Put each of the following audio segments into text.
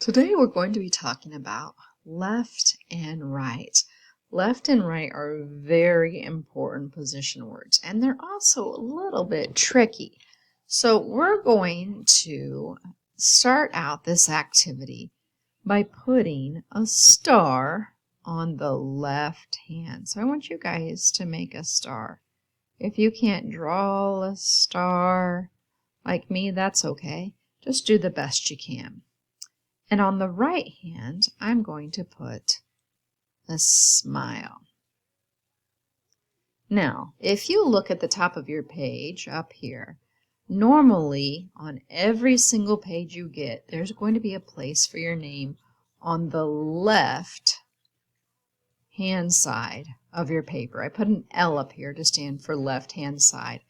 Today we're going to be talking about left and right. Left and right are very important position words, and they're also a little bit tricky. So we're going to start out this activity by putting a star on the left hand. So I want you guys to make a star. If you can't draw a star like me, that's okay. Just do the best you can. And on the right hand, I'm going to put a smile. Now, if you look at the top of your page up here, normally on every single page you get, there's going to be a place for your name on the left hand side of your paper. I put an L up here to stand for left hand side.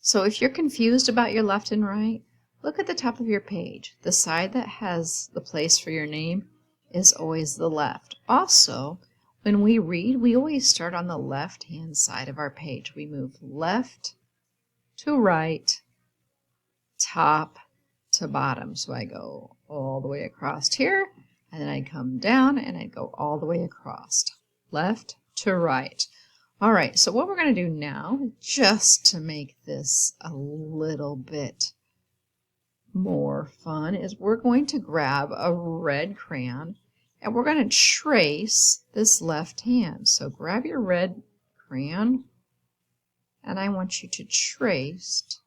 So if you're confused about your left and right, look at the top of your page. The side that has the place for your name is always the left. Also, when we read, we always start on the left-hand side of our page. We move left to right, top to bottom. So I go all the way across here, and then I come down, and I go all the way across. Left to right. All right, so what we're going to do now, just to make this a little bit more fun, is we're going to grab a red crayon and we're going to trace this left hand. So grab your red crayon and I want you to trace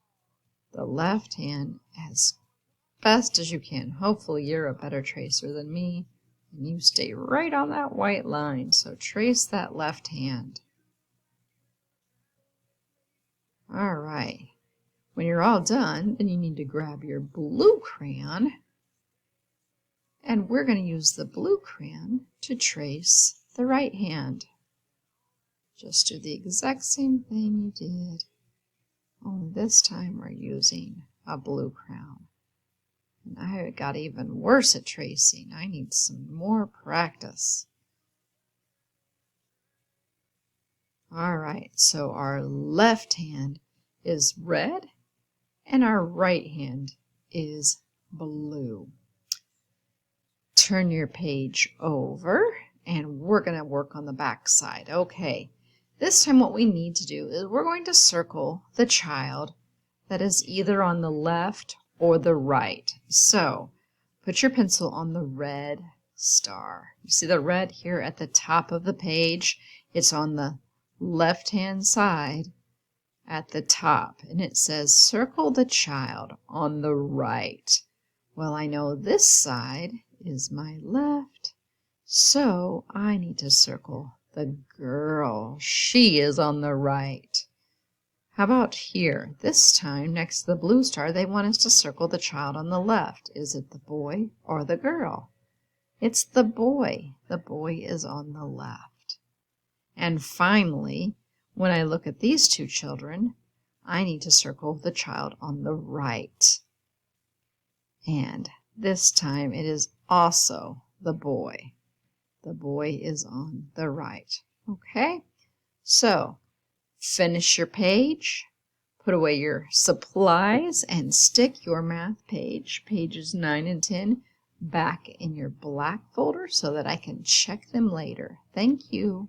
the left hand as best as you can. Hopefully you're a better tracer than me and you stay right on that white line. So trace that left hand. All right. When you're all done, then you need to grab your blue crayon, and we're going to use the blue crayon to trace the right hand. Just do the exact same thing you did, only this time we're using a blue crayon. And I got even worse at tracing. I need some more practice. All right, so our left hand is red, and our right hand is blue. Turn your page over and we're going to work on the back side. Okay, this time what we need to do is we're going to circle the child that is either on the left or the right. So put your pencil on the red star. You see the red here at the top of the page? It's on the left hand side at the top, and it says circle the child on the right. Well, I know this side is my left, so I need to circle the girl. She is on the right. How about here? This time, next to the blue star, they want us to circle the child on the left. Is it the boy or the girl? It's the boy. The boy is on the left. And finally, when I look at these two children, I need to circle the child on the right. And this time it is also the boy. The boy is on the right. Okay? So, finish your page, put away your supplies, and stick your math page, pages 9 and 10, back in your black folder so that I can check them later. Thank you.